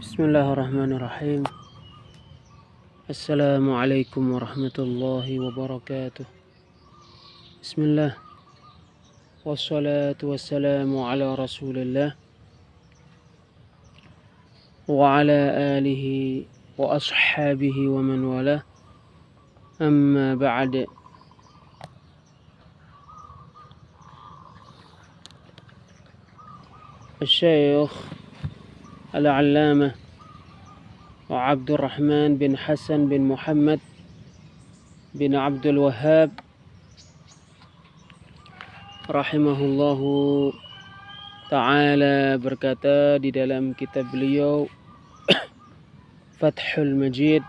Bismillahirrahmanirrahim. Assalamualaikum warahmatullahi wabarakatuh. Bismillah. Wassalatu wassalamu ala rasulillah wa ala alihi wa ashabihi wa man wala. Amma ba'd. Al-Syeikh Al-Allamah وعبد الرحمن بن حسن بن محمد بن عبد الوهاب rahimahullahu ta'ala berkata di dalam kitab beliau Fathul Majid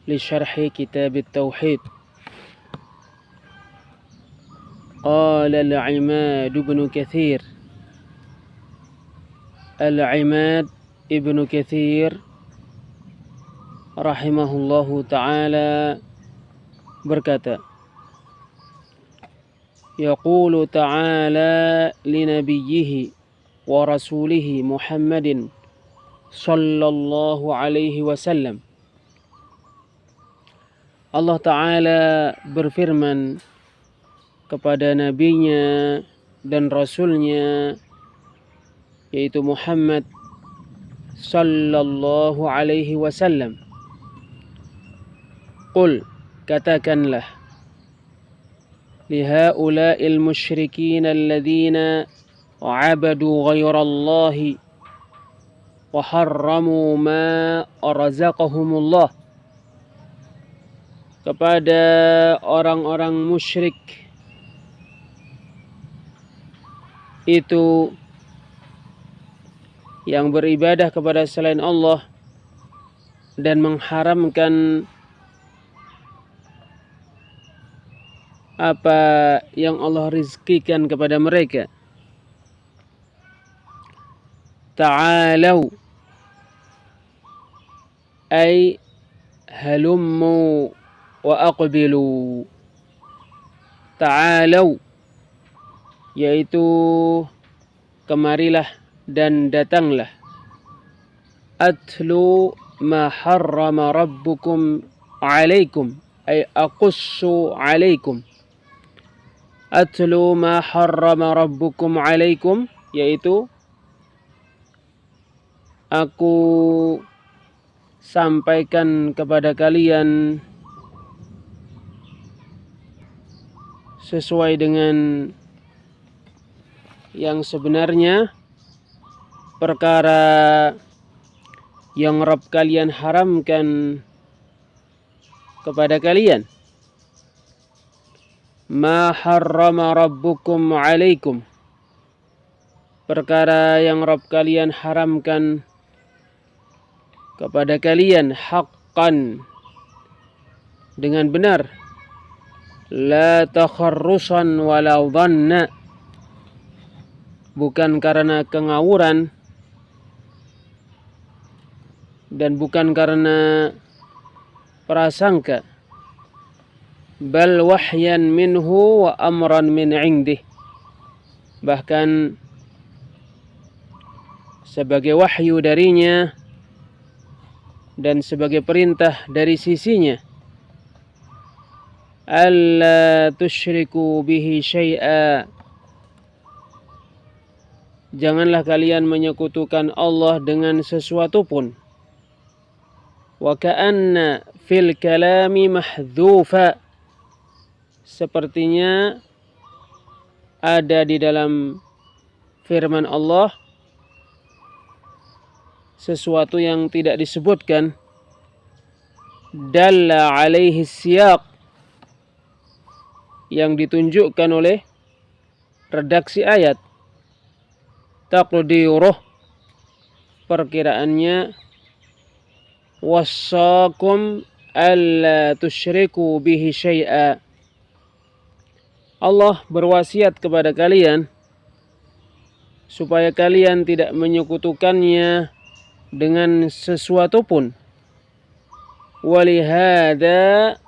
li syarhi kitab at-tauhid. Qala al-Imad ibn Katsir, al-Imad Ibnu Katsir rahimahullahu ta'ala berkata, yaqulu ta'ala li nabiyyihi wa rasulihi Muhammadin sallallahu alaihi wasallam. Allah Ta'ala berfirman kepada nabinya dan rasulnya, yaitu Muhammad sallallahu alaihi wasallam. Qul, katakanlah, lihaula'il musyrikin alladhina abadu ghairallahi wa harramu ma razaqahumullah, kepada orang-orang musyrik itu yang beribadah kepada selain Allah dan mengharamkan apa yang Allah rizkikan kepada mereka. Ta'alau ay halummu wa aqbilu. Ta'alau yaitu kemarilah dan datanglah. Atlu ma harrama rabbukum alaikum ay aqussu alaikum. Atlu ma harrama rabbukum alaikum yaitu aku sampaikan kepada kalian sesuai dengan yang sebenarnya perkara yang Rabb kalian haramkan kepada kalian. Ma harrama rabbukum alaikum, perkara yang Rabb kalian haramkan kepada kalian haqqan, dengan benar. La takharrusan wala dhanna, bukan karena kengawuran dan bukan karena prasangka. Bal wahyan minhu wa amran min indih, bahkan sebagai wahyu darinya dan sebagai perintah dari sisinya. Alla tusyriku bihi syai'a, janganlah kalian menyekutukan Allah dengan sesuatu pun. Wa ka'anna fil kalami mahdhufa, sepertinya ada di dalam firman Allah sesuatu yang tidak disebutkan. Dalla alaihi siyaq, yang ditunjukkan oleh redaksi ayat. Taqdiruh, perkiraannya, wassakum alla tusyriku bihi syai'a, Allah berwasiat kepada kalian supaya kalian tidak menyekutukannya dengan sesuatu pun. Walihada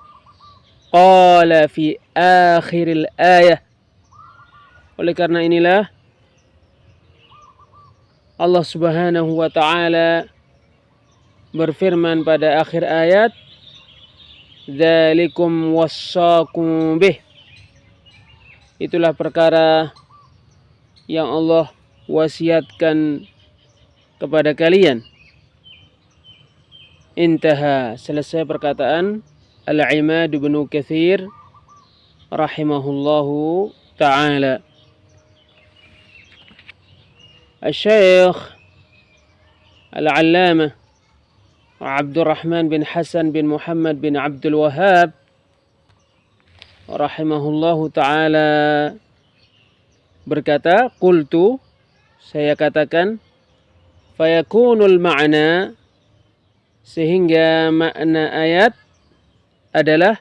qala fi akhiril ayah, oleh karena inilah Allah Subhanahu wa ta'ala berfirman pada akhir ayat, dzalikum wassaqum bih. Itulah perkara yang Allah wasiatkan kepada kalian. Intaha. Selesai perkataan Al-Imad bin Katsir rahimahullahu ta'ala. Al-Syeikh Al-Allamah Abdurrahman bin Hasan bin Muhammad bin Abdul Wahhab rahimahullahu ta'ala berkata, qultu, saya katakan, fayakunul ma'na, sehingga makna ayat adalah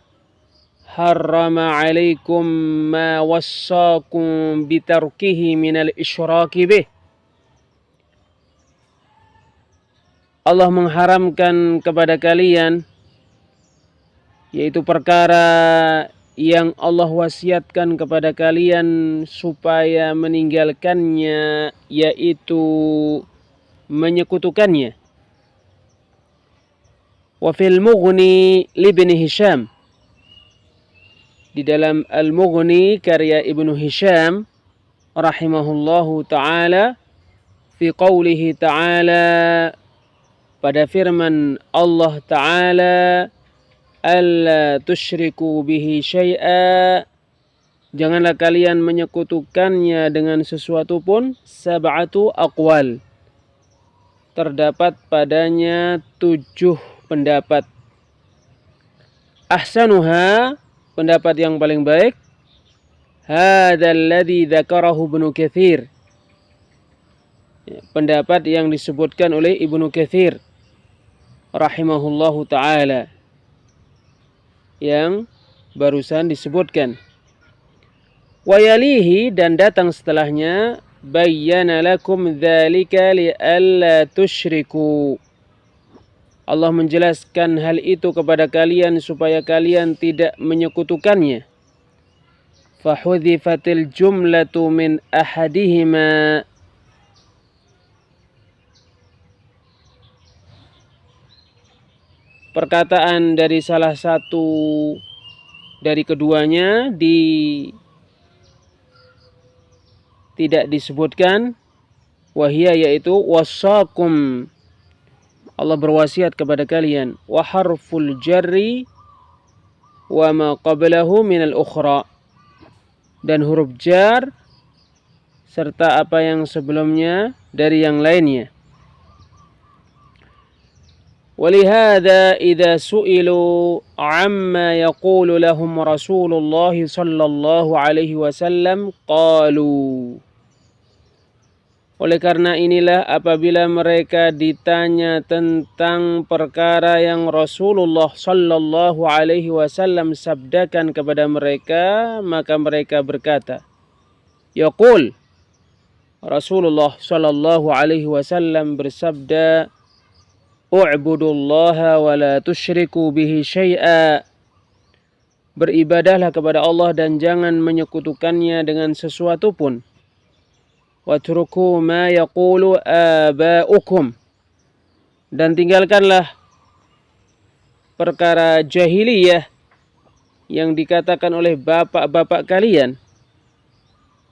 harrama alaikum ma wassakum bitarkihi minal isyraki bih. Allah mengharamkan kepada kalian, yaitu perkara yang Allah wasiatkan kepada kalian supaya meninggalkannya, yaitu menyekutukannya. Wa fil Mughni libni Hisham, di dalam Al-Mughni karya Ibnu Hisham rahimahullahu ta'ala, fi qawlihi ta'ala, pada firman Allah ta'ala, alla tusyriku bihi syai'a, janganlah kalian menyekutukannya dengan sesuatu pun, sab'atu aqwal, terdapat padanya 7 pendapat. Ahsanuha, pendapat yang paling baik, hadzal ladzi dzakarahu Ibnu Katsir, pendapat yang disebutkan oleh Ibnu Katsir rahimahullahu ta'ala, yang barusan disebutkan. Wayalihi, dan datang setelahnya, bayyana lakum dzalika li'alla tusyriku, Allah menjelaskan hal itu kepada kalian supaya kalian tidak menyekutukannya. Fahudhifatil jumlatu min ahadihima, perkataan dari salah satu dari keduanya tidak disebutkan, wahia, yaitu wassakum, Allah berwasiat kepada kalian, wa harful jarri wa ma qablahu minal ukhra, dan huruf jar serta apa yang sebelumnya dari yang lainnya. ولهذا إذا سئلوا عما يقول لهم رسول الله صلى الله عليه وسلم قالوا. Oleh karena inilah apabila mereka ditanya tentang perkara yang Rasulullah sallallahu alaihi wasallam sabdakan kepada mereka, maka mereka berkata, yaqul, Rasulullah sallallahu alaihi wasallam bersabda, u'budullaha wa la tusyriku bihi syai'a, beribadahlah kepada Allah dan jangan menyekutukannya dengan sesuatu pun. Watruku ma yaqulu aba'ukum, dan tinggalkanlah perkara jahiliyah yang dikatakan oleh bapak-bapak kalian.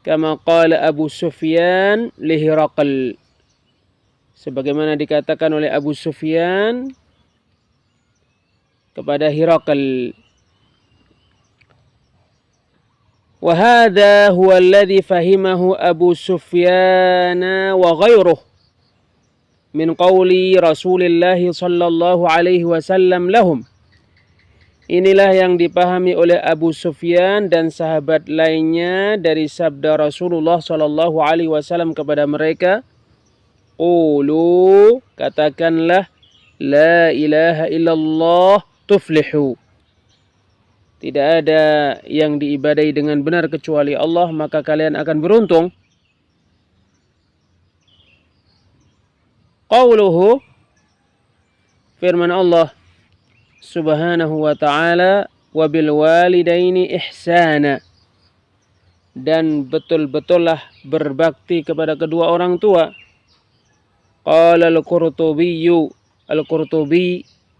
Kama qala Abu Sufyan li Hiraql, sebagaimana dikatakan oleh Abu Sufyan kepada Hiraql. Wa hadha huwa alladhi fahimahu Abu Sufyan wa ghairuh min qawli Rasulillah sallallahu alaihi wasallam lahum. Inilah yang dipahami oleh Abu Sufyan dan sahabat lainnya dari sabda Rasulullah sallallahu alaihi wasallam kepada mereka, qulu, katakanlah, la ilaha illallah tuflihu, tidak ada yang diibadai dengan benar kecuali Allah, maka kalian akan beruntung. Qauluhu, firman Allah subhanahu wa ta'ala, wa bil walidaini ihsana, dan betul-betullah berbakti kepada kedua orang tua. Qala Al-Qurtubi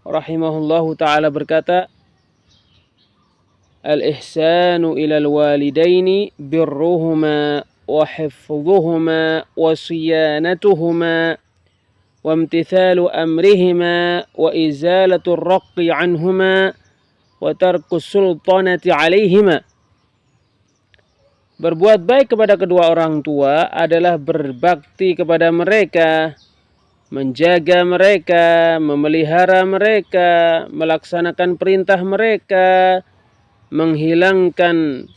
rahimahullahu ta'ala berkata, Al-ihsanu ilal walidaini birruhuma wa hifdhuhuma wa siyanatuhuma wa imtithalu amrihima wa izalatu ar-raqqi anhuma wa tarku sultanati alaihima. Berbuat baik kepada kedua orang tua adalah berbakti kepada mereka, menjaga mereka, memelihara mereka, melaksanakan perintah mereka, menghilangkan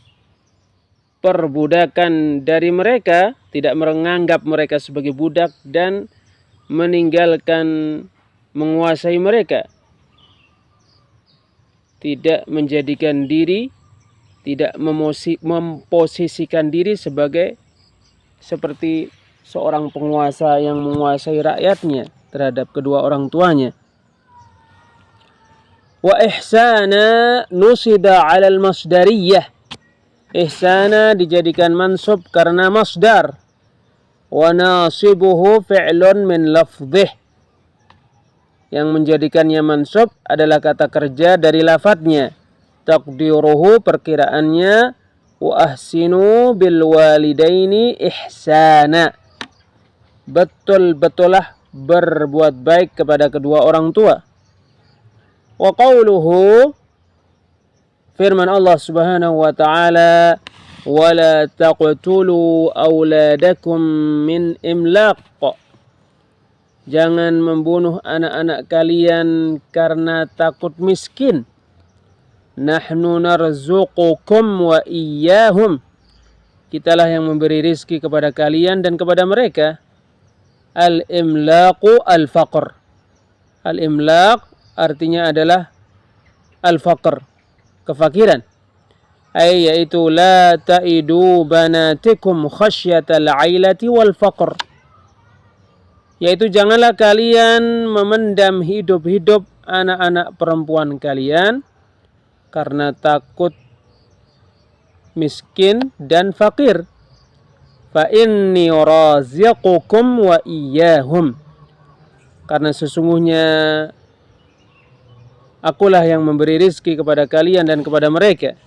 perbudakan dari mereka, tidak menganggap mereka sebagai budak, dan meninggalkan menguasai mereka. Tidak menjadikan diri, tidak memposisikan diri sebagai seperti seorang penguasa yang menguasai rakyatnya terhadap kedua orang tuanya. Wa ihsana nusida 'ala al-masdariyah. Ihsana dijadikan mansub karena masdar. Wa nasibuhu fi'lun min lafdhih. Yang menjadikannya mansub adalah kata kerja dari lafadznya. Taqdiruhu perkiraannya wa ahsinu bil walidaini ihsana. Betul-betullah berbuat baik kepada kedua orang tua. Wa qawluhu, firman Allah Subhanahu wa ta'ala, wala taqtulu auladakum min imlaq. Jangan membunuh anak-anak kalian karena takut miskin. Nahnu narzuqukum wa iyyahum. Kitalah yang memberi rizki kepada kalian dan kepada mereka. Al-imlaqu al-faqr. Al-imlaq artinya adalah al-faqr, kefakiran. Yaitu la ta'idu banatikum khasyatal 'ailati wal faqr. Yaitu janganlah kalian memendam hidup-hidup anak-anak perempuan kalian karena takut miskin dan fakir. Fa inni raziqukum wa iyyahum. Karena sesungguhnya akulah yang memberi rizki kepada kalian dan kepada mereka.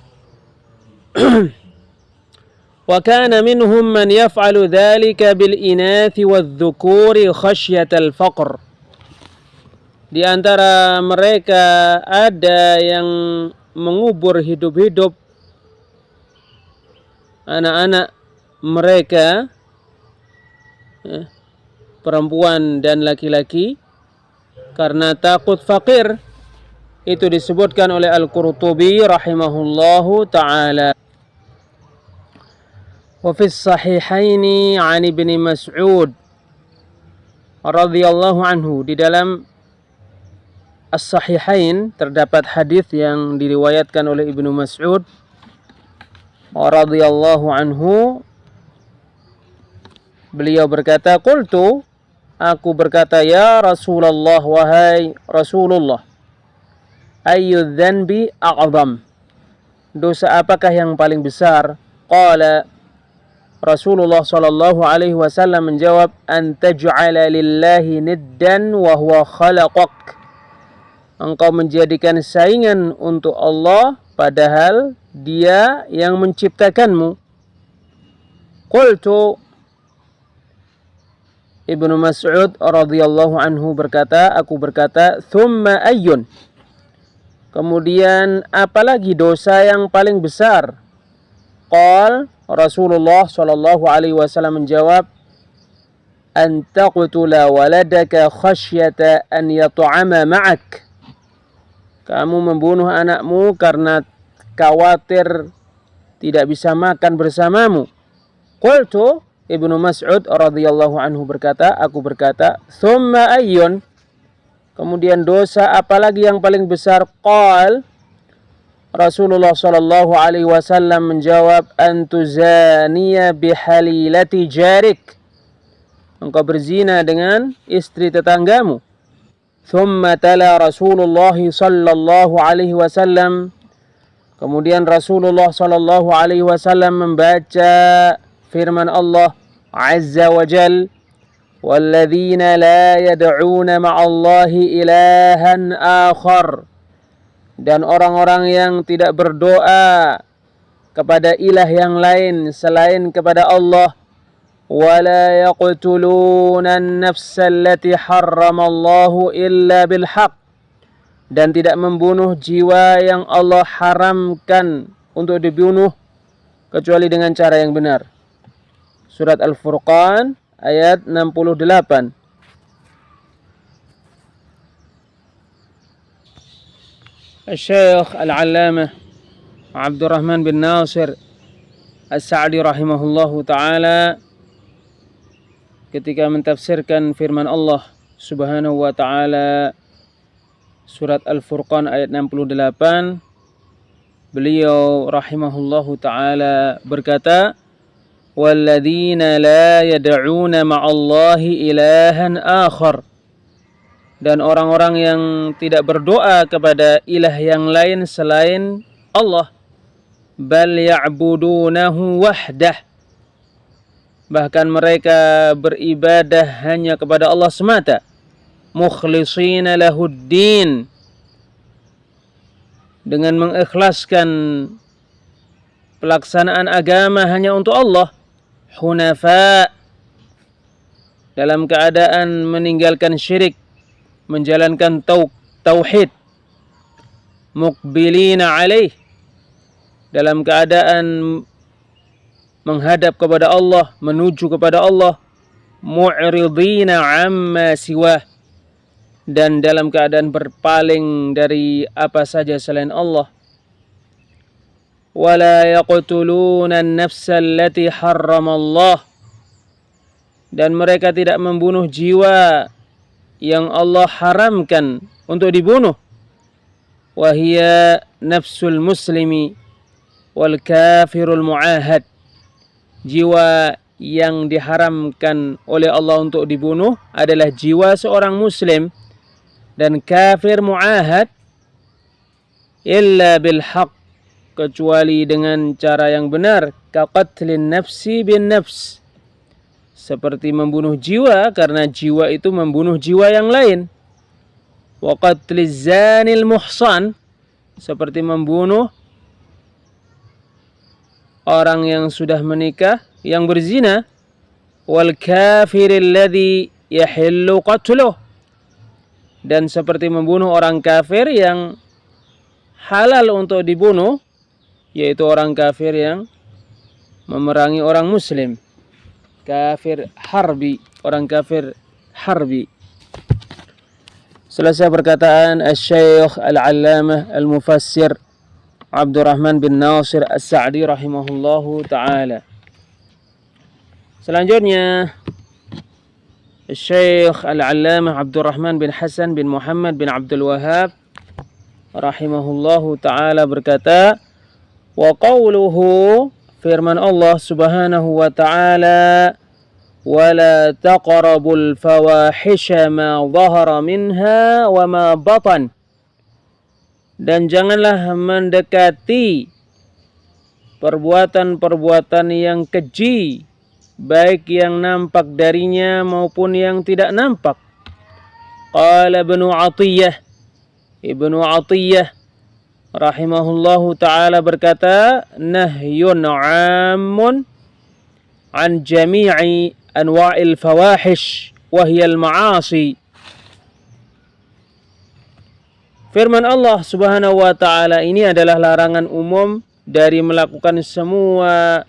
Wa kana minhum man yaf'alu dhalika bil inathi wadh-dhukuri khasyatal faqr. Di antara mereka ada yang mengubur hidup-hidup anak-anak mereka, perempuan dan laki-laki, karena takut fakir. Itu disebutkan oleh Al-Qurtubi rahimahullahu ta'ala. Wa fi sahihaini 'an Ibnu Mas'ud radhiyallahu anhu. Di dalam As-Sahihain terdapat hadis yang diriwayatkan oleh Ibnu Mas'ud radhiyallahu anhu. Beliau berkata, qultu, aku berkata, ya Rasulullah, wahai Rasulullah, ayyu dzanbi a'zam. Dosa apakah yang paling besar? Qala, Rasulullah sallallahu alaihi wasallam menjawab, an taj'ala lillahi niddan wa huwa khalaqak. Engkau menjadikan saingan untuk Allah padahal Dia yang menciptakanmu. Qultu, Ibnu Mas'ud radhiyallahu anhu berkata, aku berkata, thumma ayyun. Kemudian apalagi dosa yang paling besar? Qal, Rasulullah sallallahu alaihi wasallam menjawab, an taqtula waladaka khasyata an yat'ama ma'ak. Kamu membunuh anakmu karena khawatir tidak bisa makan bersamamu. Qultu, Ibnu Mas'ud radhiyallahu anhu berkata, aku berkata, thumma ayyun. Kemudian dosa apalagi yang paling besar? Qal, Rasulullah sallallahu alaihi wasallam menjawab, an tuzaniya bihalilati jarik. Engkau berzina dengan istri tetanggamu. Thumma tala Rasulullah sallallahu alaihi wasallam. Kemudian Rasulullah sallallahu alaihi wasallam membaca firman Allah azza wa jal, walladzina la yad'una ma'allahi ilahan akhar, dan orang-orang yang tidak berdoa kepada ilah yang lain selain kepada Allah, wala yaqtuluna an-nafsa allati harramallahu illa bil haqq, dan tidak membunuh jiwa yang Allah haramkan untuk dibunuh kecuali dengan cara yang benar. Surat Al-Furqan ayat 68. Syekh Al-Allamah Abdurrahman bin Nasir As-Sa'di rahimahullahu ta'ala ketika mentafsirkan firman Allah subhanahu wa ta'ala surat Al-Furqan ayat 68, beliau rahimahullahu ta'ala berkata, walladzina la yad'una ma'allahi ilahan akhar, dan orang-orang yang tidak berdoa kepada ilah yang lain selain Allah, bal ya'budunahu wahdah, bahkan mereka beribadah hanya kepada Allah semata, mukhlishina lahuddin, dengan mengikhlaskan pelaksanaan agama hanya untuk Allah, hunafa, dalam keadaan meninggalkan syirik, menjalankan tauhid, muqbilina alaih, dalam keadaan menghadap kepada Allah, menuju kepada Allah, mu'ridina amma siwah, dan dalam keadaan berpaling dari apa saja selain Allah. Wala yaqtuluna an-nafsa allati harramallah, dan mereka tidak membunuh jiwa yang Allah haramkan untuk dibunuh. Wa hiya nafsul muslimi wal kafirul mu'ahad, jiwa yang diharamkan oleh Allah untuk dibunuh adalah jiwa seorang muslim dan kafir mu'ahad, illa bil haqq, kecuali dengan cara yang benar, kaqatlin nafsi bin nafs, seperti membunuh jiwa karena jiwa itu membunuh jiwa yang lain, wa qatliz zanil muhsan, seperti membunuh orang yang sudah menikah yang berzina, wal kafiril ladzi yahillu qatluh, dan seperti membunuh orang kafir yang halal untuk dibunuh, yaitu orang kafir yang memerangi orang muslim, kafir harbi, orang kafir harbi. Selesai perkataan Asy-Syaikh Al-Allamah Al-Mufassir Abdurrahman bin Nasir As-Sa'di rahimahullahu ta'ala. Selanjutnya Syekh Al-Allamah Abdurrahman bin Hasan bin Muhammad bin Abdul Wahhab rahimahullahu ta'ala berkata, wa qawluhu, firman Allah subhanahu wa ta'ala, wala taqrabul fawahisha ma dhahara minha wa ma batan, dan janganlah mendekati perbuatan-perbuatan yang keji, baik yang nampak darinya maupun yang tidak nampak. Qala Ibnu Atiyah rahimahullahu ta'ala berkata, nahyun 'ammun an jami'i anwa'il fawahish wa hiya al-ma'asi. Firman Allah subhanahu wa ta'ala ini adalah larangan umum dari melakukan semua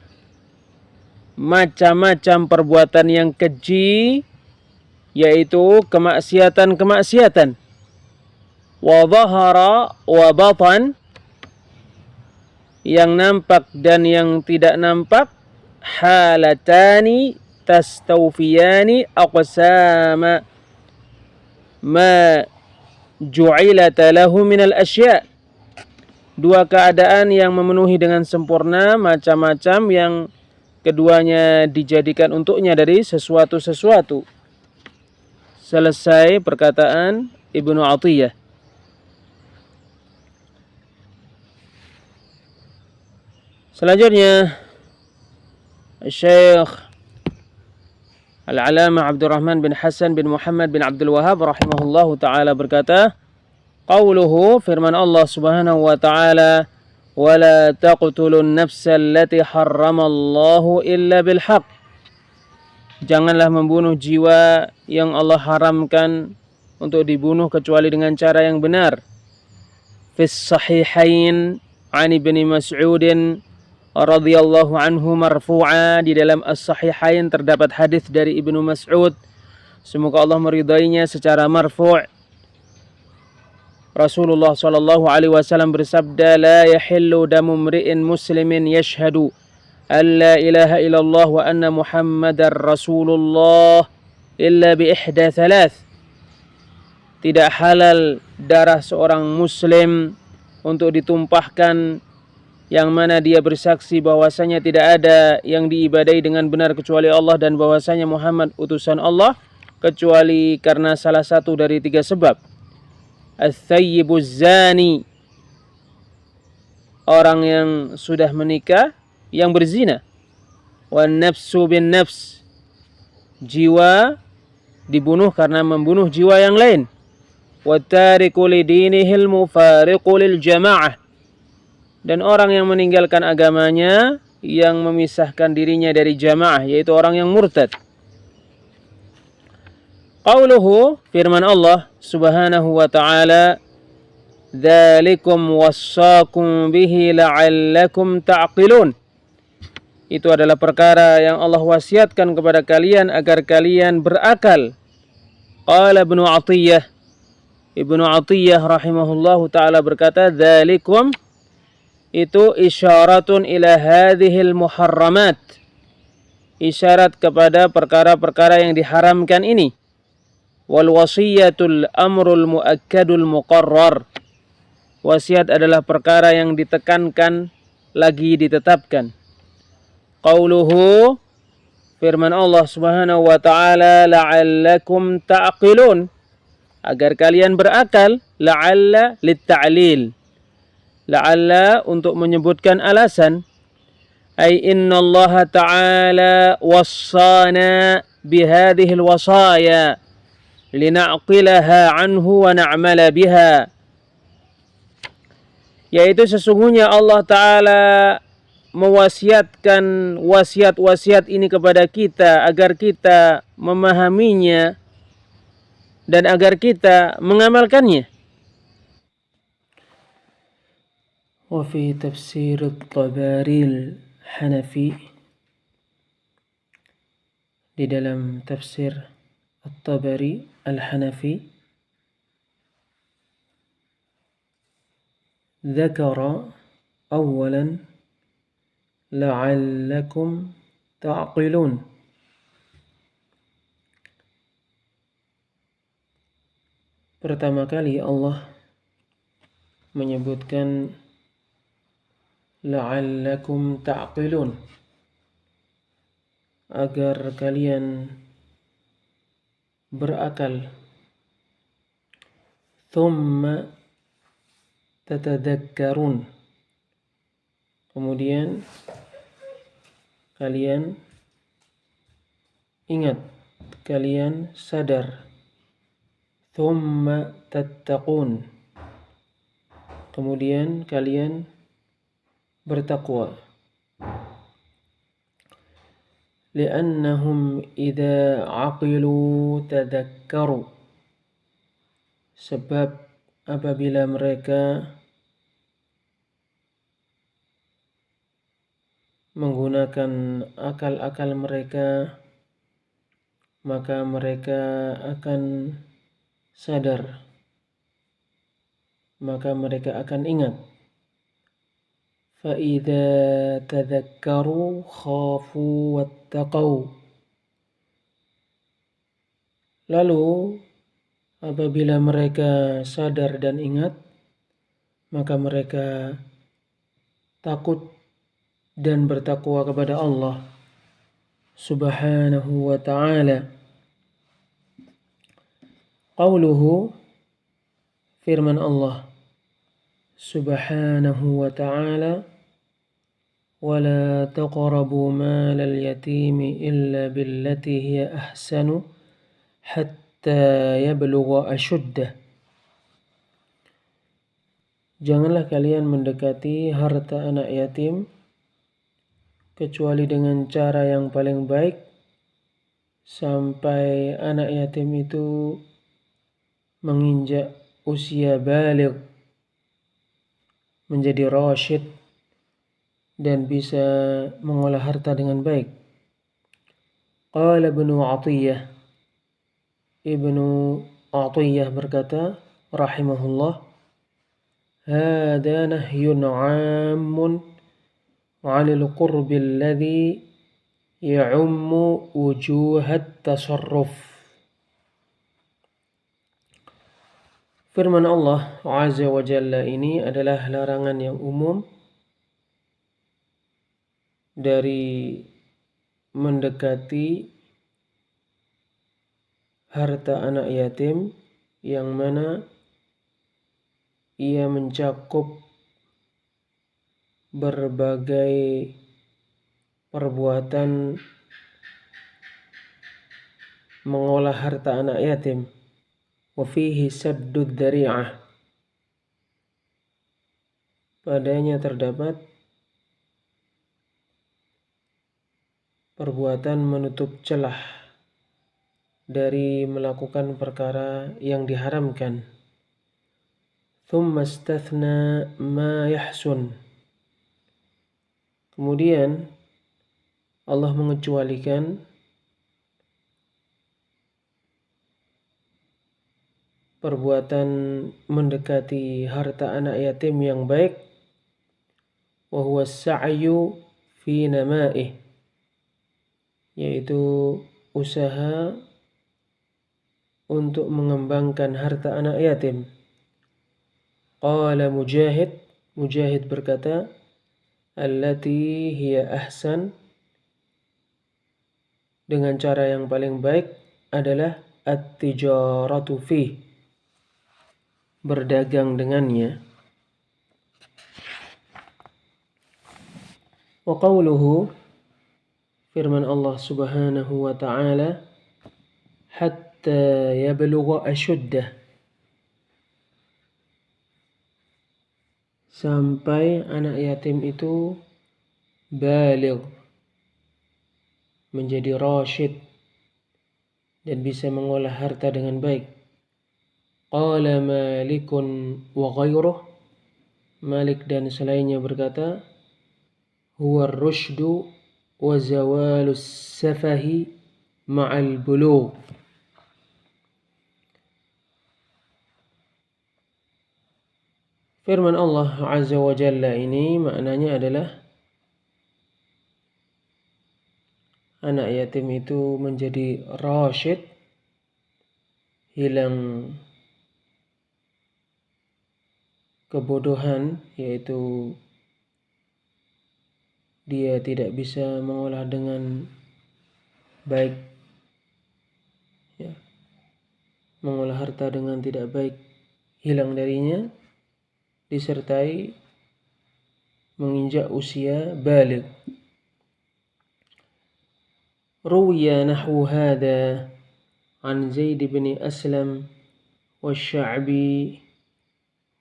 macam-macam perbuatan yang keji, yaitu kemaksiatan-kemaksiatan. Wa dhahara wa batan, yang nampak dan yang tidak nampak, halatani tastawfiyani aqsama ma ju'ilata lahu minal asya', dua keadaan yang memenuhi dengan sempurna macam-macam yang keduanya dijadikan untuknya dari sesuatu-sesuatu. Selesai perkataan Ibnu Atiyah. Selanjutnya Syekh Al-Alamah Abdurrahman bin Hasan bin Muhammad bin Abdul Wahhab rahimahullahu ta'ala berkata, qauluhu, firman Allah subhanahu wa ta'ala, wala taqtulun nafsa allati harramallahu illa bilhaq. Janganlah membunuh jiwa yang Allah haramkan untuk dibunuh kecuali dengan cara yang benar. Fis sahihain an ibni Mas'udin radhiyallahu anhu marfu'a, di dalam as-sahihain terdapat hadis dari Ibnu Mas'ud, semoga Allah meridainya, secara marfu'. Rasulullah sallallahu alaihi wasallam bersabda, la yahillu damu mri'in muslimin yashhadu an la ilaha illallah wa anna muhammadar rasulullah illa bi ihda thalath. Tidak halal darah seorang muslim untuk ditumpahkan yang mana dia bersaksi bahwasanya tidak ada yang diibadai dengan benar kecuali Allah dan bahwasanya Muhammad utusan Allah, kecuali karena salah satu dari 3 sebab. Ats-tsayyibuz zani, orang yang sudah menikah yang berzina. Wan nafsu bin nafs, jiwa dibunuh karena membunuh jiwa yang lain. Wat tariku lidinihil mufariqu lil jamaah, dan orang yang meninggalkan agamanya, yang memisahkan dirinya dari jamaah, yaitu orang yang murtad. Qauluhu, firman Allah subhanahu wa ta'ala, dzalikum wassaakum bihi la'allakum ta'qilun. Itu adalah perkara yang Allah wasiatkan kepada kalian agar kalian berakal. Qala Ibnu Athiyyah, Ibnu Athiyyah rahimahullahu ta'ala berkata, dzalikum, itu isyaratun ila hadhil muharramat, isyarat kepada perkara-perkara yang diharamkan ini. Wal wasiyatul amrul muakkadul muqarrar, wasiat adalah perkara yang ditekankan lagi ditetapkan. Qauluhu, firman Allah subhanahu wa ta'ala, la'allakum ta'qilun, agar kalian berakal. La'alla litta'lil, la'alla untuk menyebutkan alasan. Ay inna Allah ta'ala wassana bihadihil wasaya lina'qilaha anhu wa na'mala biha, yaitu sesungguhnya Allah Ta'ala mewasiatkan wasiat-wasiat ini kepada kita agar kita memahaminya dan agar kita mengamalkannya. وفي تفسير الطبري الحنفي, di dalam tafsir At-Tabari Al-Hanafi, ذكر أولا لعلكم تعقلون, pertama kali Allah menyebutkan la'allakum ta'qilun, agar kalian berakal. Thumma tatadakkarun, kemudian kalian ingat, kalian sadar. Thumma tattaqun, kemudian kalian bertakwa. Li'annahum idza aqilu tadakkaru, sebab apabila mereka menggunakan akal-akal mereka, maka mereka akan sadar, maka mereka akan ingat. فَإِذَا تَذَكَّرُوا خَافُوا وَاتَّقَوْا, lalu apabila mereka sadar dan ingat, maka mereka takut dan bertakwa kepada Allah subhanahu wa ta'ala. Qauluhu, firman Allah subhanahu wa ta'ala, ولا تقربوا مال اليتيم إلا بالتي هي أحسن حتى يبلغ أشده. Janganlah kalian mendekati harta anak yatim kecuali dengan cara yang paling baik sampai anak yatim itu menginjak usia baligh, menjadi rasyid dan bisa mengolah harta dengan baik. Qala Ibnu Atiyah berkata rahimahullah, hada nahyun 'ammun 'anil qurbi alladhi ya'ummu wujuhat tasarruf. Firman Allah Azza wa Jalla ini adalah larangan yang umum dari mendekati harta anak yatim yang mana ia mencakup berbagai perbuatan mengolah harta anak yatim. Wa fihi saddud dzari'ah. Padanya terdapat perbuatan menutup celah dari melakukan perkara yang diharamkan. Thumma istathna ma yahsun. Kemudian Allah mengecualikan perbuatan mendekati harta anak yatim yang baik, wa huwa as-sa'yu fi nama'ih, yaitu usaha untuk mengembangkan harta anak yatim. Qala Mujahid berkata, allati hiya ahsan, dengan cara yang paling baik adalah at-tijaratu fih, berdagang dengannya. Wa qawluhu, firman Allah Subhanahu wa ta'ala, hatta yablugha ashuddah, sampai anak yatim itu baligh, menjadi rasyid dan bisa mengolah harta dengan baik. Qala Malikun wa ghairuh, Malik dan selainnya berkata, huwa ar-rusydu wa zawalus safahi ma'al bulugh. Firman Allah Azza wa Jalla ini maknanya adalah anak yatim itu menjadi rasyid, hilang kebodohan, yaitu dia tidak bisa mengolah dengan baik, ya, mengolah harta dengan tidak baik, hilang darinya, disertai menginjak usia baligh. Ruwiya nahwu hadha an Zaid bin Aslam wa Sya'bi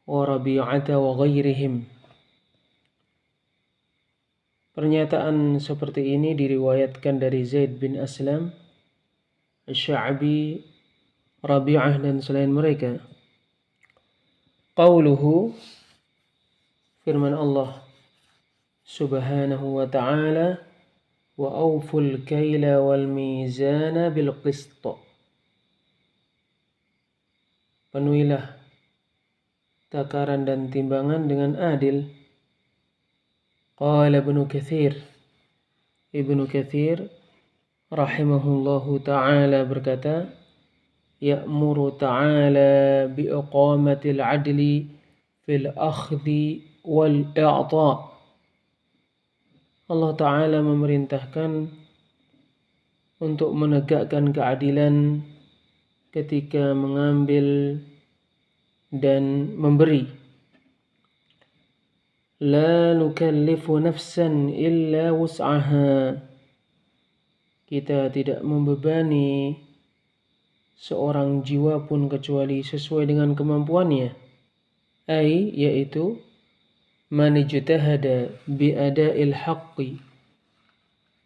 wa Rabi'ata wa ghairihim. Pernyataan seperti ini diriwayatkan dari Zaid bin Aslam, Sya'bi, Rabi'ah dan selain mereka. Qauluhu, firman Allah Subhanahu wa ta'ala, wa awful kaila wal mizana bil qist. Penuhilah takaran dan timbangan dengan adil. Qala Ibnu Katsir rahimahullahu ta'ala berkata, ya'muru ta'ala biiqamatil adli fil akhdhi wal i'ta'. Allah Ta'ala memerintahkan untuk menegakkan keadilan ketika mengambil dan memberi. La nukallifu nafsan illa wus'aha. Kita tidak membebani seorang jiwa pun kecuali sesuai dengan kemampuannya. Yaitu man ijtahada bi ada'il haqqi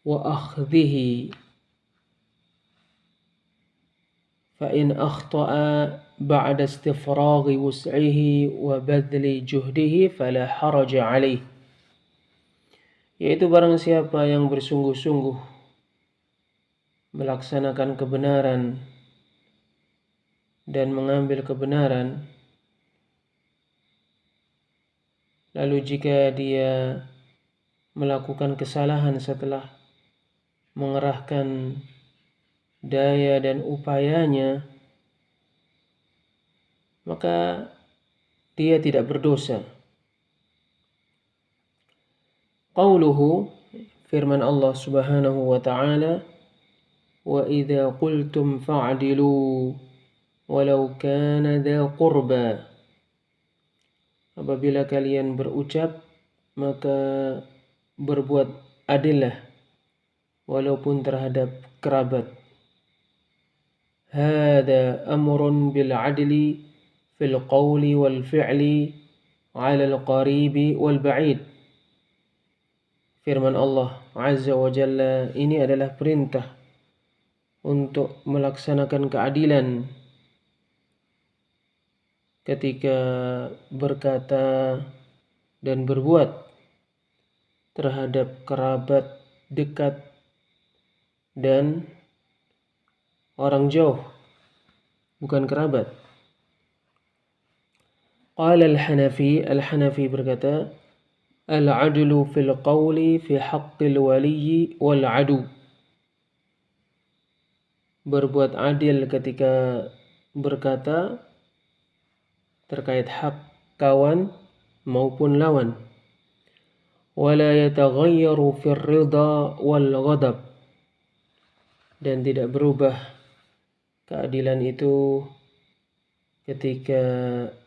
wa akhdhihi fa in akhta'a ba'da istifraghi wus'ihi wa badli juhdihi fala haraja alaih. Yaitu barang siapa yang bersungguh-sungguh melaksanakan kebenaran dan mengambil kebenaran, lalu jika dia melakukan kesalahan setelah mengerahkan daya dan upayanya, maka dia tidak berdosa. Qauluhu, firman Allah Subhanahu wa ta'ala, wa idza qultum fa'dilu walau kana dha qurba. Apabila kalian berucap, maka berbuat adillah walaupun terhadap kerabat. Hada amrun bil adli fil qawli wal fi'li ala al qaribi wal ba'id. Firman Allah Azza wa Jalla, ini adalah perintah untuk melaksanakan keadilan ketika berkata dan berbuat terhadap kerabat dekat dan orang jauh, bukan kerabat. Qala al-Hanafi berkata, al-adlu fil qawli fi haqqil waliyyi wal adu. Berbuat adil ketika berkata terkait hak kawan maupun lawan. Wala yataghayyaru fir ridha wal ghadab. Dan tidak berubah keadilan itu ketika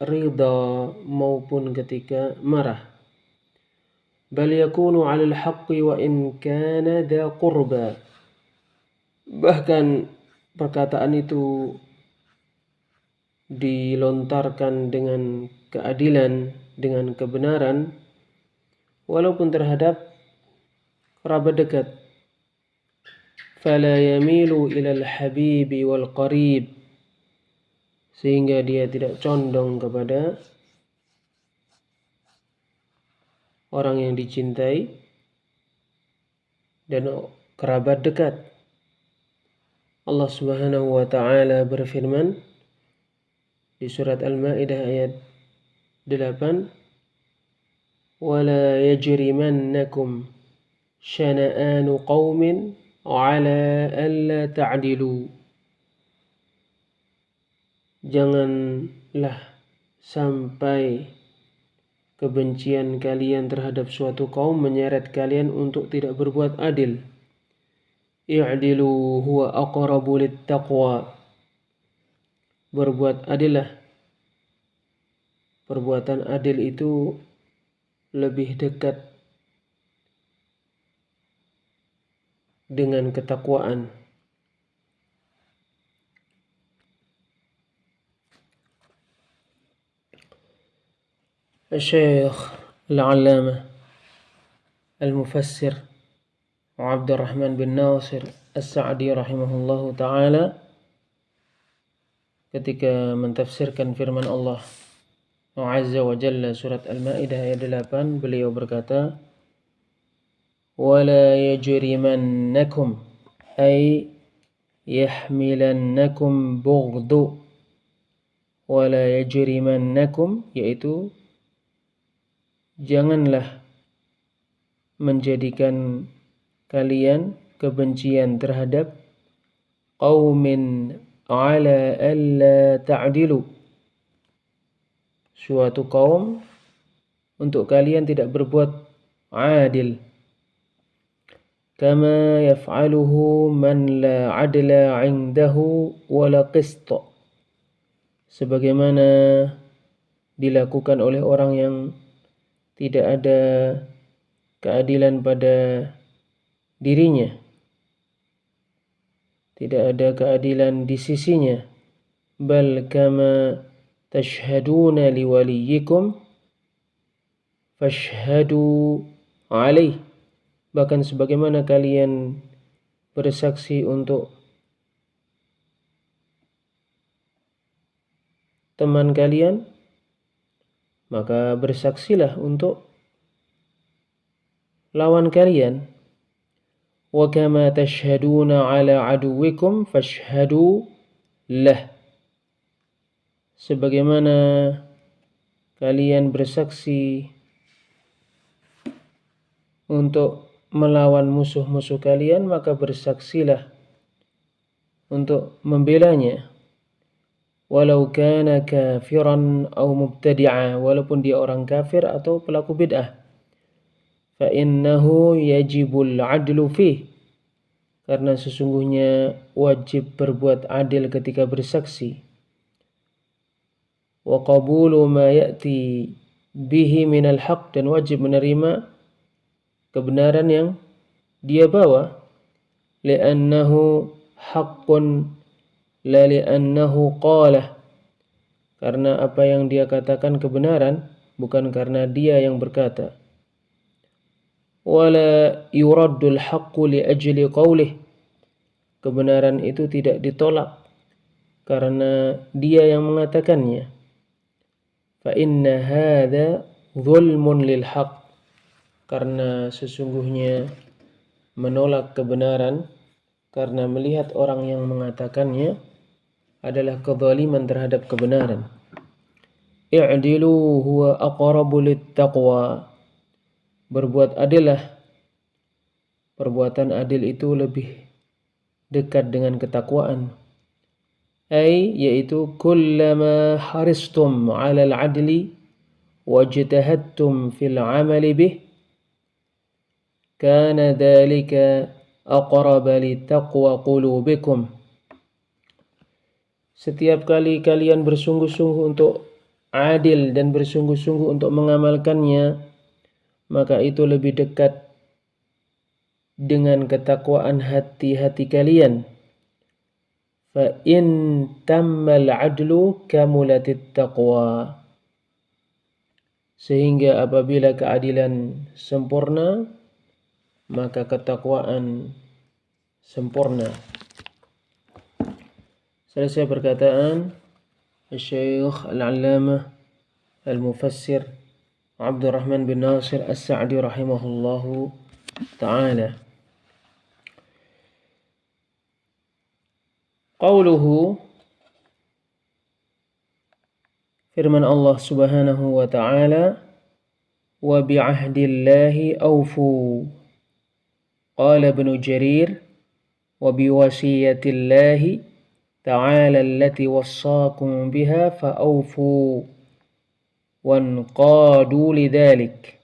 ridha maupun ketika marah. Bal yakunu 'alal haqqi wa in kana dha qurba. Bahkan perkataan itu dilontarkan dengan keadilan, dengan kebenaran, walaupun terhadap kerabat dekat. Fala yamilu ilal habibi wal qarib. Sehingga dia tidak condong kepada orang yang dicintai dan kerabat dekat. Allah Subhanahu wa ta'ala berfirman di surat Al-Maidah ayat 8, وَلَا يَجْرِمَنَّكُمْ شَنَآنُ قَوْمٍ عَلَى أَلَّا تَعْدِلُوا. Janganlah sampai kebencian kalian terhadap suatu kaum menyeret kalian untuk tidak berbuat adil. I'dilu huwa aqrabu littaqwa. Berbuat adillah. Perbuatan adil itu lebih dekat dengan ketakwaan. Syekh Al-Allamah Al-Mufassir Abdurrahman bin Nasir As-Sa'di rahimahullahu ta'ala ketika mentafsirkan firman Allah Azza wa Jalla surat Al-Maidah ayat 8, beliau berkata, وَلَا يَجْرِمَنَّكُمْ أي يَحْمِلَنَّكُمْ بُغْضُ وَلَا يَجْرِمَنَّكُمْ, yaitu janganlah menjadikan kalian kebencian terhadap qaumin ala alla ta'dilu, suatu kaum untuk kalian tidak berbuat adil. Kama yaf'aluhu man la adla 'indahu wa la qist, sebagaimana dilakukan oleh orang yang tidak ada keadilan pada dirinya, tidak ada keadilan di sisinya. Bal kama tashhaduna liwaliyikum fashhadu alaih. Bahkan sebagaimana kalian bersaksi untuk teman kalian, maka bersaksilah untuk lawan kalian. Wa kama tashhaduna ala aduwikum fashhadu lah. Sebagaimana kalian bersaksi untuk melawan musuh-musuh kalian, maka bersaksilah untuk membelanya. Walau kana kafiran atau mubtadi'a, walaupun dia orang kafir atau pelaku bid'ah. Fa innahu yajibul adlu fih, karena sesungguhnya wajib berbuat adil ketika bersaksi. Wa qabulu ma ya'ti bihi minal haq, dan wajib menerima kebenaran yang dia bawa. Li'annahu haqqun la li'annahu qalah, karena apa yang dia katakan kebenaran, bukan karena dia yang berkata. Wala yuraddul haqqu li ajli qawlih, kebenaran itu tidak ditolak karena dia yang mengatakannya. Fa inna hadha zulmun lil haqq, karena sesungguhnya menolak kebenaran karena melihat orang yang mengatakannya adalah kezaliman terhadap kebenaran. I'dilu huwa aqrabu lit taqwa, berbuat adillah, perbuatan adil itu lebih dekat dengan ketakwaan. Yaitu kullama haristum 'ala al-'adli wajtahadtum fil 'amali bih kana dhalika aqraba li taqwa qulubikum. Setiap kali kalian bersungguh-sungguh untuk adil dan bersungguh-sungguh untuk mengamalkannya, maka itu lebih dekat dengan ketakwaan hati-hati kalian. Fa in tammal adlu kamulatit taqwa, sehingga apabila keadilan sempurna, maka ketakwaan sempurna. Selesai perkataan Syekh Al-Allamah Al-Mufassir Abdurrahman bin Nasir As-Sa'di rahimahullahu ta'ala. Qauluhu, firman Allah subhanahu wa ta'ala, wa bi'ahdillahi awfu. Qala Ibnu Jarir, wa biwasiyatillahi ta'ala allati wassakum biha fa'awfu wanqadu lidhalik.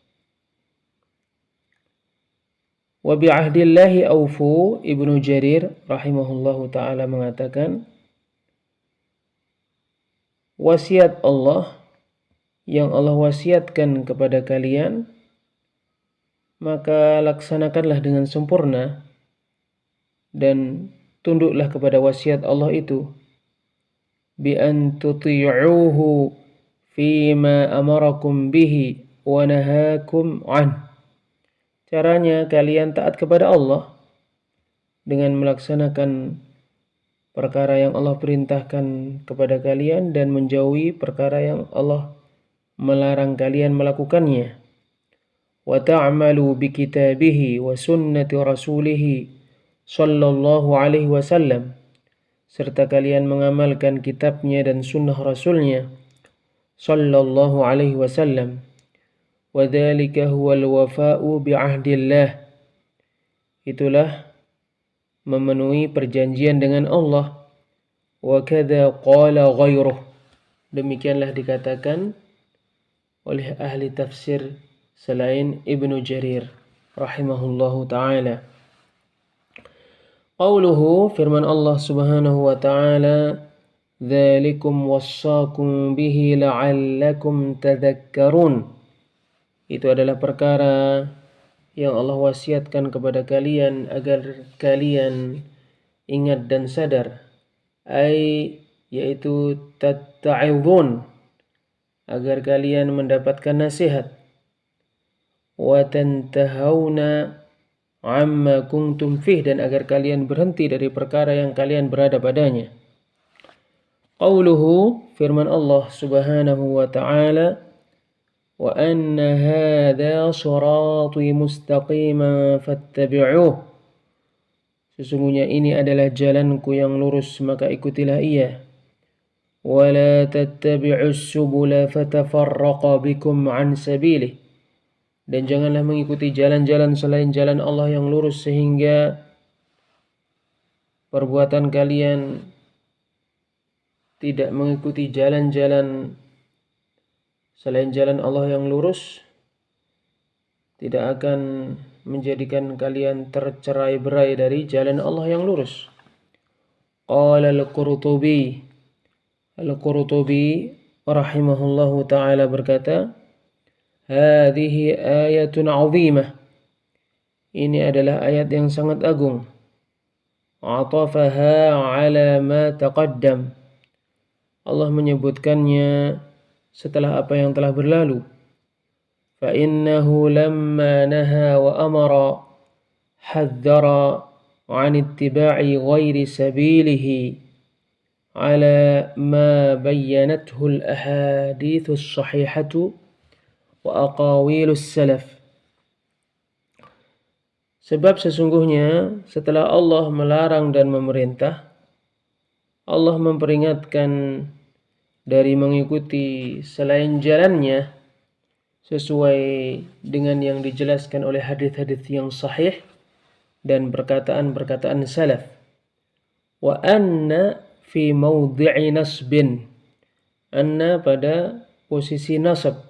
Wa bi'ahdillahi awfu, Ibnu Jarir rahimahullahu ta'ala mengatakan, wasiat Allah yang Allah wasiatkan kepada kalian, maka laksanakanlah dengan sempurna dan tunduklah kepada wasiat Allah itu. Bi an tuti'uhu fima amarakum bihi wa nahakum an. Caranya kalian taat kepada Allah dengan melaksanakan perkara yang Allah perintahkan kepada kalian dan menjauhi perkara yang Allah melarang kalian melakukannya. Wa ta'malu bi kitabihi wa sunnati rasulihi sallallahu alaihi wasallam, serta kalian mengamalkan kitabnya dan sunnah rasulnya sallallahu alaihi wasallam. Wa dzalika huwal wafa'u bi ahdillah, itulah memenuhi perjanjian dengan Allah. Wa kadza qala ghairuh, demikianlah dikatakan oleh ahli tafsir selain Ibnu Jarir rahimahullahu ta'ala. Qauluhu, firman Allah subhanahu wa ta'ala, dzalikum wassaakum bihi la'allakum tadhakkarun. itu adalah perkara yang Allah wasiatkan kepada kalian agar kalian ingat dan sadar, yaitu tatta'idhun, agar kalian mendapatkan nasihat, wa tantahawna amma kuntum fih, dan agar kalian berhenti dari perkara yang kalian berada padanya. Qauluhu, firman Allah subhanahu wa ta'ala, wa anna hadha sirati mustaqiman fattabi'uh, sesungguhnya ini adalah jalanku yang lurus, maka ikutilah ia. Wala tattabi'us subula fatafarraqa bikum an sabilih, dan janganlah mengikuti jalan-jalan selain jalan Allah yang lurus sehingga perbuatan kalian tidak mengikuti jalan-jalan selain jalan Allah yang lurus tidak akan menjadikan kalian tercerai-berai dari jalan Allah yang lurus. Qala al-Qurtubi rahimahullahu ta'ala berkata, hadhihi ayatun 'azimah, ini adalah ayat yang sangat agung. Atafaha 'ala ma taqaddam, Allah menyebutkannya setelah apa yang telah berlalu. Fa innahu lamma naha wa amara haddara 'an ittiba'i ghairi sabilihi على ما بينته الأحاديث الصحيحة وأقاويل السلف. Sebab sesungguhnya setelah Allah melarang dan memerintah, Allah memperingatkan dari mengikuti selain jalannya sesuai dengan yang dijelaskan oleh hadis-hadis yang sahih dan perkataan-perkataan salaf. Wa anna fi mawdi'i nasbin, anna pada posisi nasab,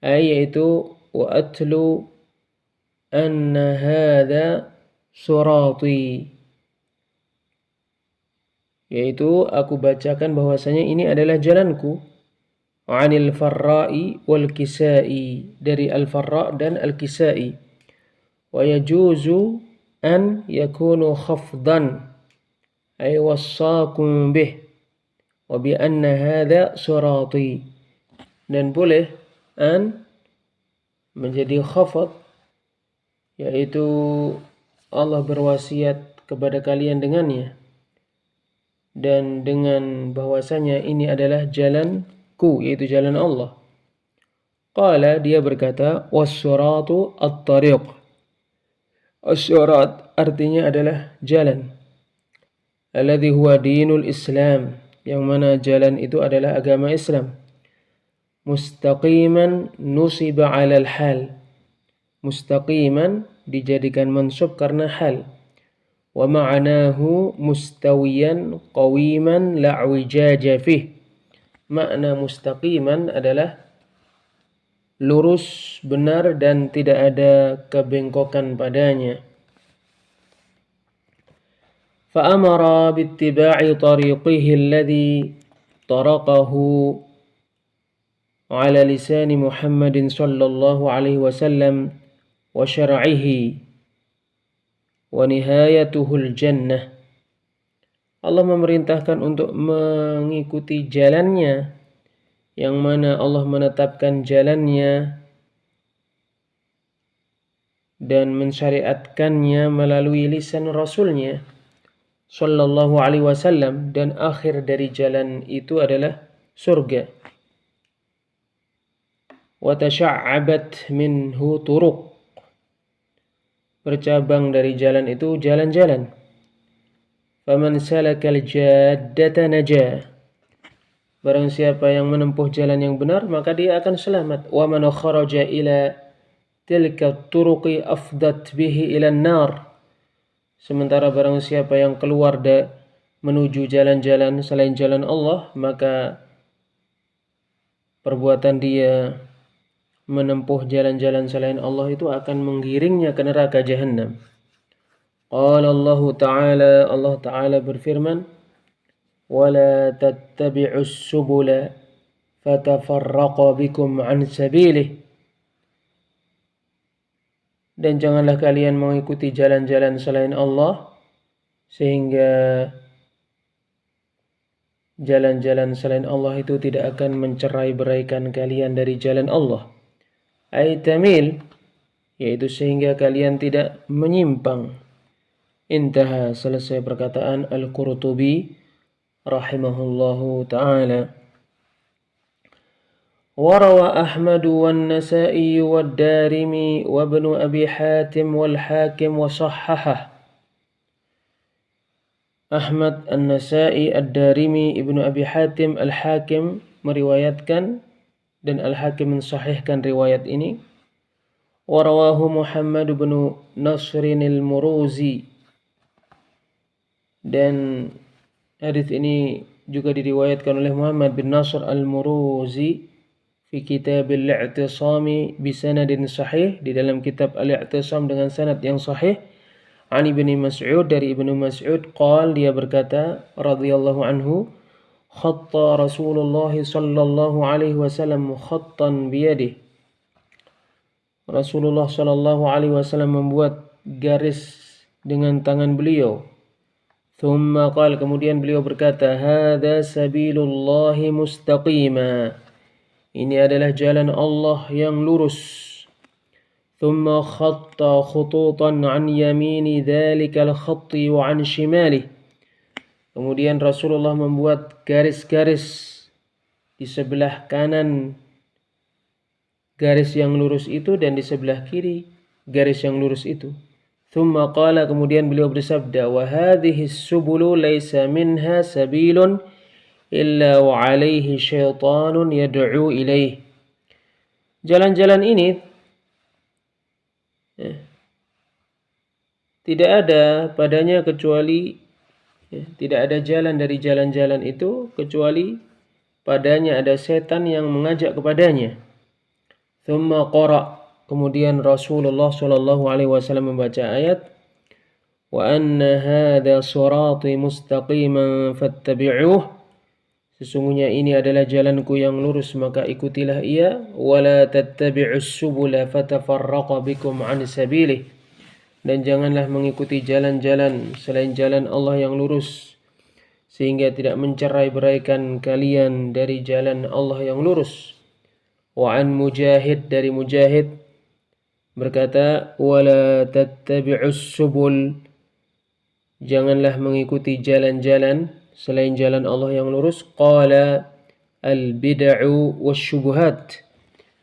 yaitu wa atlu anna hadha surati, yaitu aku bacakan bahwasanya ini adalah jalanku. Anil farra'i wal kisai, dari al-farra' dan al-kisai. Wa yajuzu an yakunu khafdan, ay wassakum bih, wa bi anna hadha sirati, dan boleh an menjadi khafad, yaitu Allah berwasiat kepada kalian dengannya dan dengan bahwasanya ini adalah jalanku, yaitu jalan Allah. Qala, dia berkata, was-siratu at-tariq, as-sirat artinya adalah jalan. Alladhi huwa dinul Islam, yang mana jalan itu adalah agama Islam. Mustaqiman nusiba 'alal hal, mustaqiman dijadikan mansub karena hal. Wa ma'nahu mustawiyan qawiman la wijaja fih, makna mustaqiman adalah lurus, benar, dan tidak ada kebengkokan padanya. فأمر باتباع طريقه الذي طرقه على لسان محمد صلى الله عليه وسلم وشرعه ونهايته الجنة. Allah memerintahkan untuk mengikuti jalannya, yang mana Allah menetapkan jalannya dan mensyariatkannya melalui lisan Rasulnya sallallahu alaihi wasallam, dan akhir dari jalan itu adalah surga. Wa tasha'abat minhu turuq, bercabang dari jalan itu jalan-jalan. Faman salakal jaddata najah, barang siapa yang menempuh jalan yang benar maka dia akan selamat. Wa man kharaja ila tilka turuqi afdat bihi ila an-nar, sementara barang siapa yang keluar menuju jalan-jalan selain jalan Allah, maka perbuatan dia menempuh jalan-jalan selain Allah itu akan menggiringnya ke neraka Jahannam. Qala Allah Ta'ala, Allah Ta'ala berfirman, وَلَا تَتَّبِعُوا السُّبُلَ فَتَفَرَّقَ بِكُمْ عَنْ سَبِيلِهِ, dan janganlah kalian mengikuti jalan-jalan selain Allah, sehingga jalan-jalan selain Allah itu tidak akan mencerai-beraikan kalian dari jalan Allah. Aitamil, yaitu sehingga kalian tidak menyimpang. Intaha, selesai perkataan Al-Qurtubi rahimahullahu ta'ala. وروى أحمد والنسائي والدارمي وابن أبي حاتم والحاكم وصححه. Ahmad, An-Nasai, Ad-Darimi, Ibnu Abi Hatim, Al-Hakim meriwayatkan dan Al-Hakim mensahihkan riwayat ini. Warawahu Muhammad bin Nasrin al-Muruzi, dan hadis ini juga diriwayatkan oleh Muhammad bin Nasr al-Muruzi fi kitab al-i'tisami bisanadin sahih, di dalam kitab al-i'tisam dengan sanad yang sahih. An Ibnu Mas'ud, dari Ibnu Mas'ud, qal, dia berkata radhiyallahu anhu, khatta Rasulullah sallallahu alaihi wasallam khattan biyadihi. Rasulullah sallallahu alaihi wasallam membuat garis dengan tangan beliau. Thumma qal, kemudian beliau berkata, hadza sabilullahi mustaqima. Ini adalah jalan Allah yang lurus. ثم خط خطوطا عن يمين ذلك الخط وعن شماله. Kemudian Rasulullah membuat garis-garis di sebelah kanan garis yang lurus itu dan di sebelah kiri garis yang lurus itu. ثم قال, kemudian beliau bersabda, وهذه السبل ليس منها سبيل إلا وعليه شيطان يدعو إليه. Jalan-jalan ini tidak ada padanya kecuali tidak ada jalan dari jalan-jalan itu kecuali padanya ada setan yang mengajak kepadanya. Thumma qara, kemudian Rasulullah sallallahu alaihi wasallam membaca ayat, wa anna hadza sirati mustaqiman fattabi'uh. Sesungguhnya ini adalah jalanku yang lurus, maka ikutilah ia. Wala tattabi'us subula fatafarraqa bikum 'an sabilih. Dan janganlah mengikuti jalan-jalan selain jalan Allah yang lurus, sehingga tidak mencerai-beraikan kalian dari jalan Allah yang lurus. Wa 'an Mujahid, dari Mujahid berkata, wala tattabi'us subul. Janganlah mengikuti jalan-jalan selain jalan Allah yang lurus. Qala al-bid'u wasyubuhat.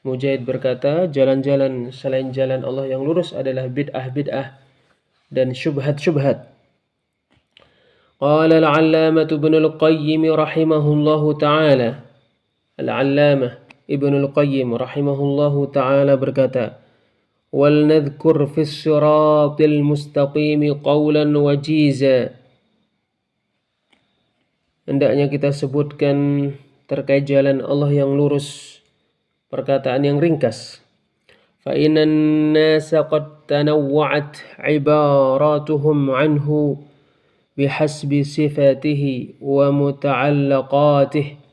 Mujahid berkata, jalan-jalan selain jalan Allah yang lurus adalah bid'ah-bid'ah dan syubhat-syubhat. Qala al-'allamah Ibnu al-Qayyim rahimahullahu ta'ala. Al-'allamah Ibnu al-Qayyim rahimahullahu ta'ala berkata, wal nadhkur fi as-siratil mustaqim qawlan wajiza. Hendaknya kita sebutkan terkait jalan Allah yang lurus perkataan yang ringkas. Fa innan nasa qad tanawwa'at ibaratuhum anhu bihasbi sifatihi wa muta'allaqatihi.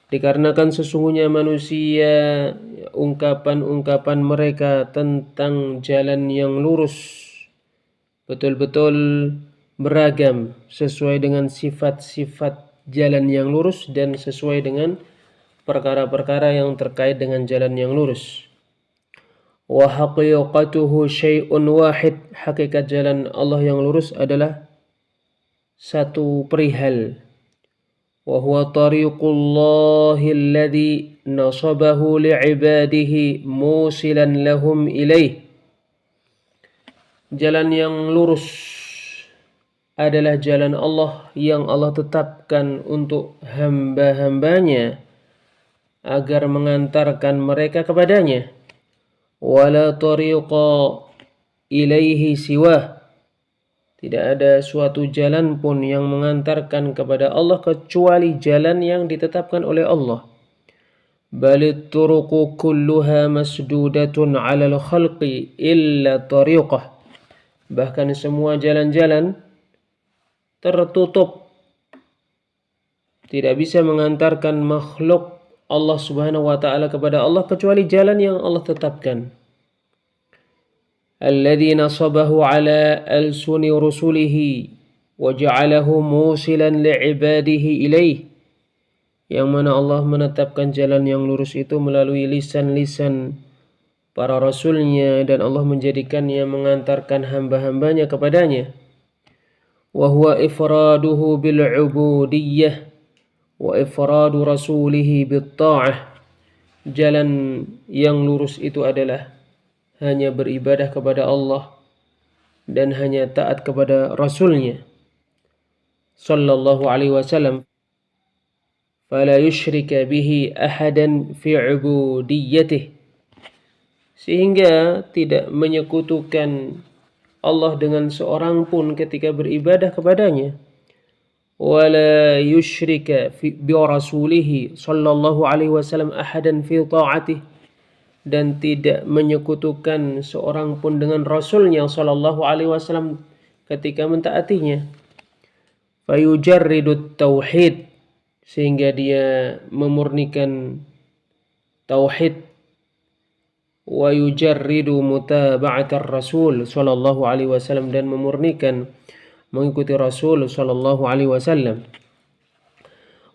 Dikarenakan sesungguhnya manusia, ungkapan-ungkapan mereka tentang jalan yang lurus betul-betul beragam sesuai dengan sifat-sifat jalan yang lurus dan sesuai dengan perkara-perkara yang terkait dengan jalan yang lurus. Wa haqiqatuhu syai'un wahid. Hakikat jalan Allah yang lurus adalah satu perihal. Wa huwa tariqullahi alladhi nasabahu li'ibadihi musilan lahum ilaih. Jalan yang lurus adalah jalan Allah yang Allah tetapkan untuk hamba-hambanya agar mengantarkan mereka kepadanya. Wala tariqa ilaihi siwah. Tidak ada suatu jalan pun yang mengantarkan kepada Allah kecuali jalan yang ditetapkan oleh Allah. Balit turuqu kulluha masdudatun 'alal khalqi illa tariqah. Bahkan semua jalan-jalan tertutup, tidak bisa mengantarkan makhluk Allah subhanahu wa ta'ala kepada Allah kecuali jalan yang Allah tetapkan. alladzi nasabahu ala alsuni rusulihi wa ja'alahu musilan li'ibadihi ilaih, yang mana Allah menetapkan jalan yang lurus itu melalui lisan-lisan para rasulnya, dan Allah menjadikannya mengantarkan hamba-hambanya kepadanya. Wa huwa ifraduhu bil ubudiyyah wa ifradu rasulihi bit ta'ah. Jalan yang lurus itu adalah hanya beribadah kepada Allah dan hanya taat kepada Rasulnya sallallahu alaihi wasallam. Fala yushrika bihi ahadan fi ubudiyyatih, sehingga tidak menyekutukan Allah dengan seorang pun ketika beribadah kepadanya. Wala yushrika bi rasulihi sallallahu alaihi wasallam ahadan fi ta'atih, dan tidak menyekutukan seorang pun dengan Rasulnya sallallahu alaihi wasallam ketika mentaatinya. Fayujarridut tauhid, sehingga dia memurnikan tauhid. Wa yujarridu mutaba'atar rasul sallallahu alaihi wasallam, dan memurnikan mengikuti Rasul sallallahu alaihi wasallam.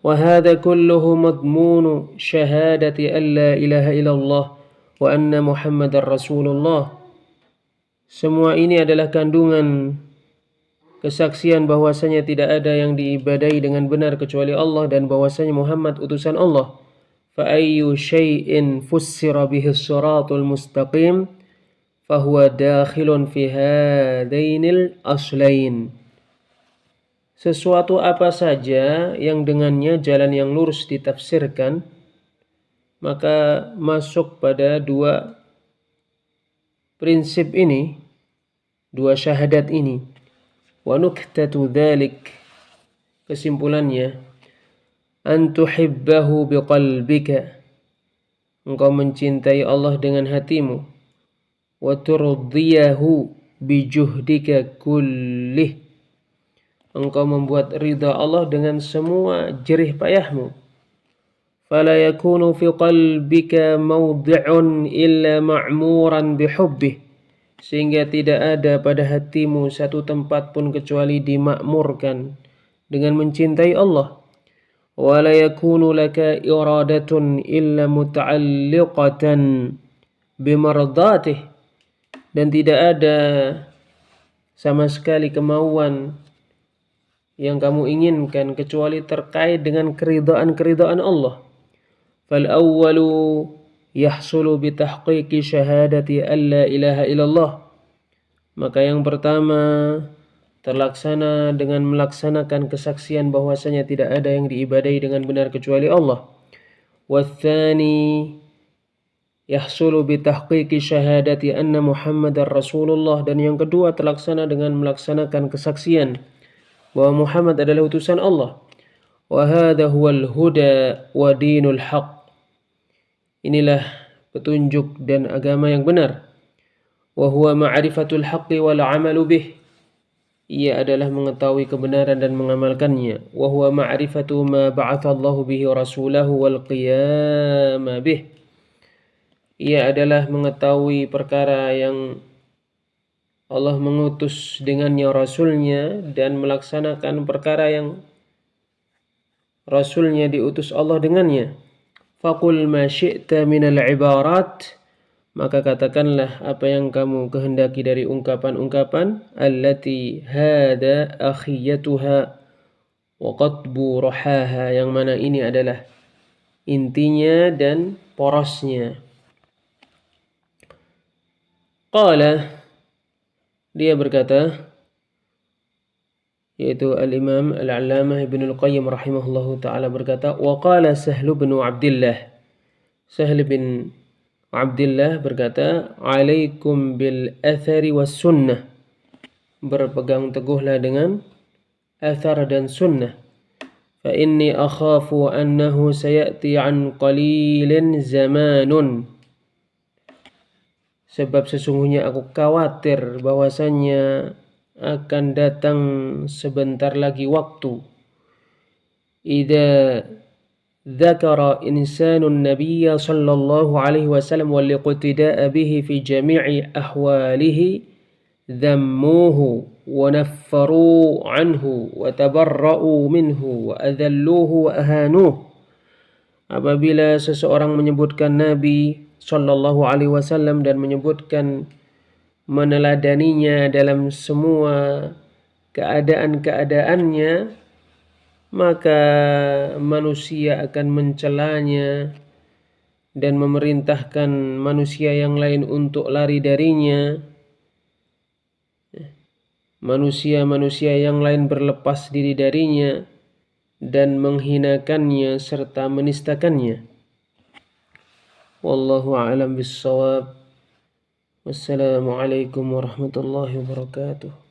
Wa hadha kulluhu madmunu syahadati an la ilaha illallah wa anna Muhammadar Rasulullah. Semua ini adalah kandungan kesaksian bahwasanya tidak ada yang diibadahi dengan benar kecuali Allah, dan bahwasanya Muhammad utusan Allah. Fa ayyu syai'in fussira bihi as-siratul mustaqim fahuwa dakhilun fi hadainil aslain. Sesuatu apa saja yang dengannya jalan yang lurus ditafsirkan, maka masuk pada dua prinsip ini, dua syahadat ini. Wa nuktatu dzalik, kesimpulannya, an tuhibbahu biqalbika, engkau mencintai Allah dengan hatimu, wa turdiyahu bijuhdika kullih, engkau membuat ridha Allah dengan semua jerih payahmu. Fala yakunu fi qalbika mawdi'un illa ma'muran bihubbih, sehingga tidak ada pada hatimu satu tempat pun kecuali dimakmurkan dengan mencintai Allah. Wala yakunu laka iradatun illa muta'alliqatan bimardatih, dan tidak ada sama sekali kemauan yang kamu inginkan kecuali terkait dengan keridaan Allah. Fal awwalu yahsulu bitahqiqi syahadati an la ilaha illallah, maka yang pertama terlaksana dengan melaksanakan kesaksian bahwasanya tidak ada yang diibadahi dengan benar kecuali Allah. Watsani yahsulu bitahqiqi syahadati anna Muhammadar Rasulullah, dan yang kedua terlaksana dengan melaksanakan kesaksian bahwa Muhammad adalah utusan Allah. Wa hadha huwal huda wa dinul haq, inilah petunjuk dan agama yang benar. Wa huwa ma'rifatul haqqi wal 'amalu bih, ia adalah mengetahui kebenaran dan mengamalkannya. Wa huwa ma'rifatu ma ba'athallahu bihi rasulahu wal qiyam bih, ia adalah mengetahui perkara yang Allah mengutus dengannya Rasulnya, dan melaksanakan perkara yang Rasulnya diutus Allah dengannya. Faqul ma syi'ta minal ibarat, maka katakanlah apa yang kamu kehendaki dari ungkapan-ungkapan. Allati hada akhiyatuha wa qatbu ruhaha, yang mana ini adalah intinya dan porosnya. Qala, dia berkata, yaitu al-Imam al-Allamah Ibnu Al-Qayyim rahimahullahu ta'ala berkata, wa qala Sahl bin Abdullah, Sahl bin Abdullah berkata, alaikum bil athari was sunnah, berpegang teguhlah dengan athar dan sunnah. Fa inni akhafu annahu sayati an qalilin zamanun, sebab sesungguhnya aku khawatir bahwasannya akan datang sebentar lagi waktu. Idza dzakara insanun nabiyya sallallahu alaihi wasallam wal iqtida'a bihi fi jami'i ahwalihi dhammuhu wa naffaru anhu wa tabarra'u minhu wa adhalluhu wa ahanuhu. Apabila seseorang menyebutkan Nabi sallallahu alaihi wasallam dan menyebutkan meneladaninya dalam semua keadaan-keadaannya, maka manusia akan mencelanya dan memerintahkan manusia yang lain untuk lari darinya. Manusia-manusia yang lain berlepas diri darinya dan menghinakannya serta menistakannya. Wallahu a'lam bissawab. Wassalamualaikum warahmatullahi wabarakatuh.